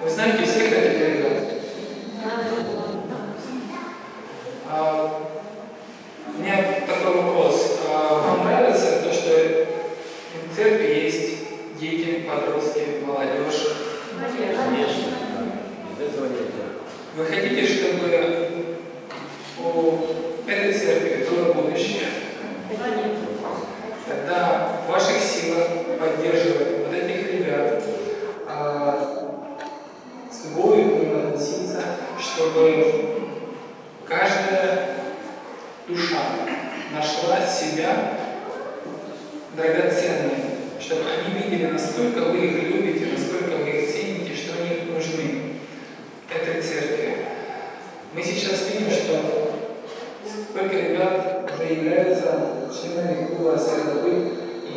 Вы знаете всех этих ребят? У меня такой вопрос. Вам нравится то, что в церкви есть дети, подростки, молодежь? Конечно. Вы хотите, чтобы у этой церкви было будущее? Тогда в ваших силах поддерживать вот этих ребят, с любовью к ним относиться, чтобы каждая душа нашла себя драгоценной, чтобы они видели, насколько вы их любите, насколько вы их цените, что они нужны этой церкви. Мы сейчас видим, что сколько ребят уже являются членами клуба «Средобыт», и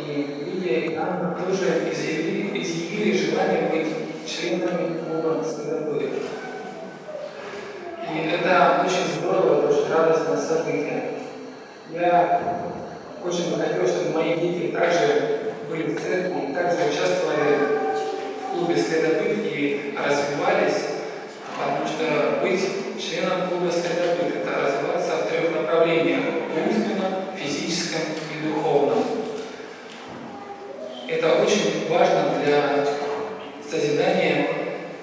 видя нам тоже изъявили желание быть членами клуба «Средобыт». И это очень здорово, это очень радостное событие. Я очень бы хотел, чтобы мои дети также были в церкви, также участвовали в клубе «Средобыт» и развивались, потому что быть членом клуба «Средобыт» — это развиваться в 3 направлениях — умственном, физическом и духовном. Это очень важно для созидания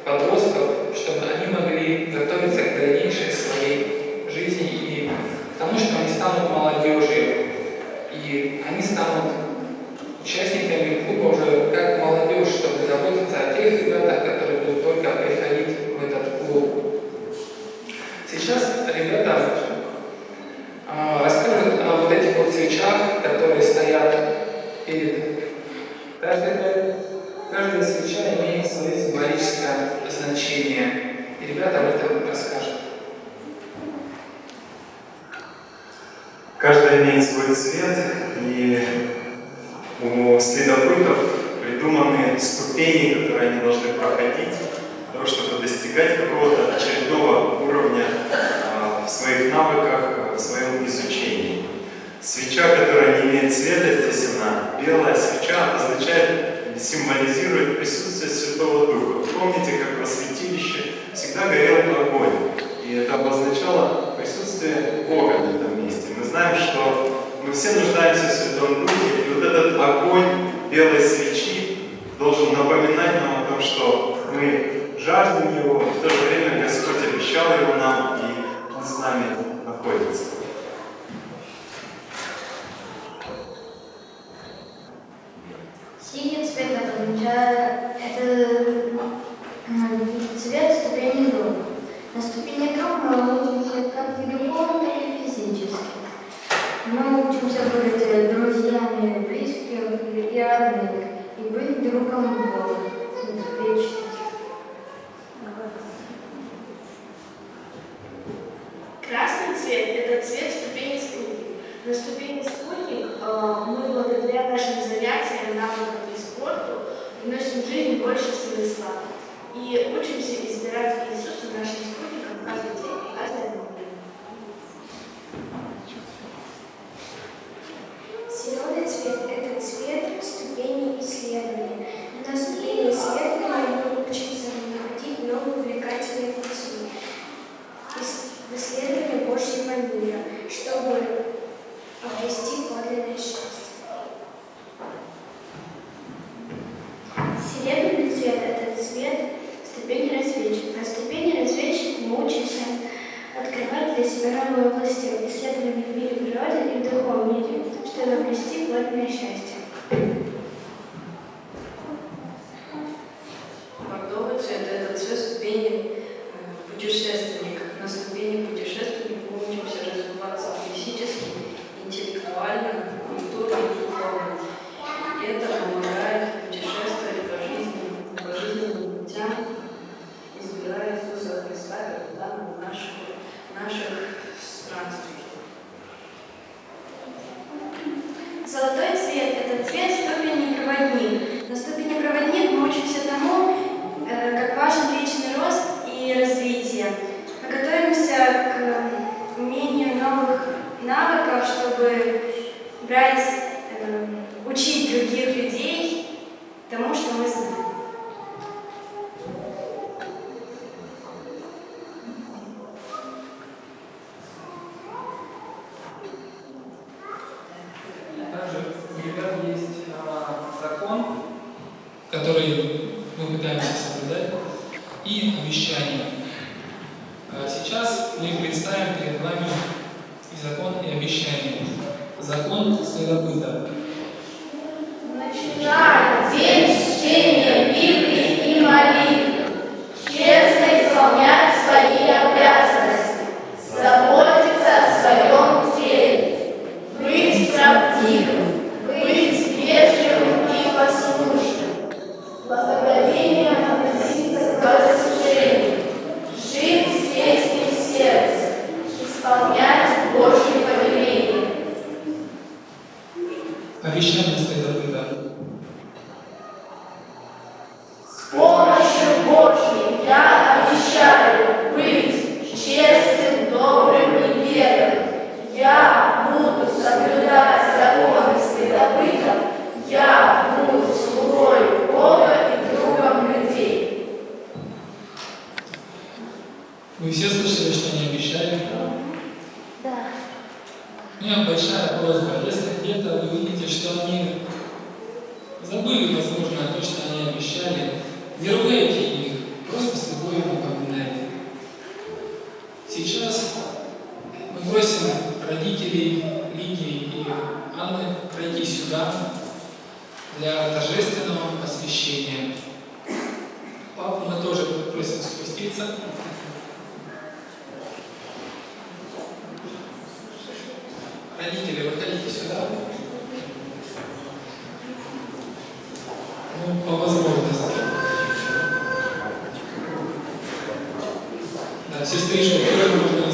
подростков, чтобы они могли готовиться к дальнейшей своей жизни и к тому, что они станут молодежью, и они станут участниками клуба уже как молодежь, чтобы заботиться о тех ребятах, которые будут только приходить в этот клуб. Сейчас ребята расскажут о вот этих вот свечах, которые стоят перед каждой. Каждая свеча имеет свое символическое значение. И ребята об этом расскажут. Каждая имеет свой цвет, и у следопытов придуманы ступени, которые они должны проходить для того, чтобы достигать какого-то очередного уровня в своих навыках, в своем изучении. Свеча, которая не имеет цвета, здесь она белая свеча, означает, символизирует присутствие Святого Духа. Помните, как во святилище всегда горел огонь, и это обозначало присутствие Бога на этом месте. Мы знаем, что мы все нуждаемся в Святом Духе, и вот этот огонь белой свечи должен напоминать нам о том, что мы жаждем Его, и в то же время Господь обещал Его нам, и Он с нами находится. Синий цвет означает, это цвет ступени групп. На ступени групп мы учимся как и духовно, так и физически. Мы учимся быть друзьями близких и родных, и быть другом Бога в вечности. Красный цвет – это цвет ступени спутник. На ступени спутник мы благодаря нашим занятиям, навыкам и спорту вносим в жизнь больше смысла и учимся избирать Иисуса нашим спутником каждый день и каждое мгновение. Зеленый цвет – это цвет ступени исследования. На ступени исследования мы учимся находить новые увлекательные пути в исследовании Божьего мира, чтобы обрести подлинное счастье. Серебряный цвет – это цвет ступени разведчика. На ступени разведчика мы учимся открывать для себя новые области исследований в мире природы и в духовном мире, чтобы обрести подлинное счастье. Бордовый цвет – это цвет ступени путешественника. На ступени путешественника мы учимся развиваться физически, интеллектуально, культурно и духовно. И это помогает путешествовать по жизненным путям, избирая Иисуса Христа капитаном наших странствий. Золотой цвет – это цвет ступени проводник. На ступени проводник мы учимся тому, как важен личный рост и развитие. Мы готовимся к умению новых навыков, чтобы брать который мы пытаемся соблюдать, и обещания. Сейчас мы представим перед вами и закон, и обещание. Закон следопыта. Начинаем день с чтения Библии и молитвы, честно исполнять свои обязанности, заботиться о своем теле, быть правдивым, быть вежливым и послушным, благоговением относиться к разрешению, жить с песней в сердце, исполнять Божьи повеления. Обещание следопыта. С помощью Божьей я обещаю быть честным, добрым и верным. Я буду соблюдать законы следопытов. Я буду слугой Бога и другом людей. Вы все слышали, что они обещали? Да. У меня большая просьба, если где-то вы видите, что они забыли, возможно, то, что они обещали, не ругайте их, просто с любовью напоминайте. Сейчас мы просим родителей Лидии и Анны пройти сюда для торжественного освящения. Папу мы тоже просим спуститься. Родители, выходите сюда. Ну, по возможности. Да, сестричка тоже можно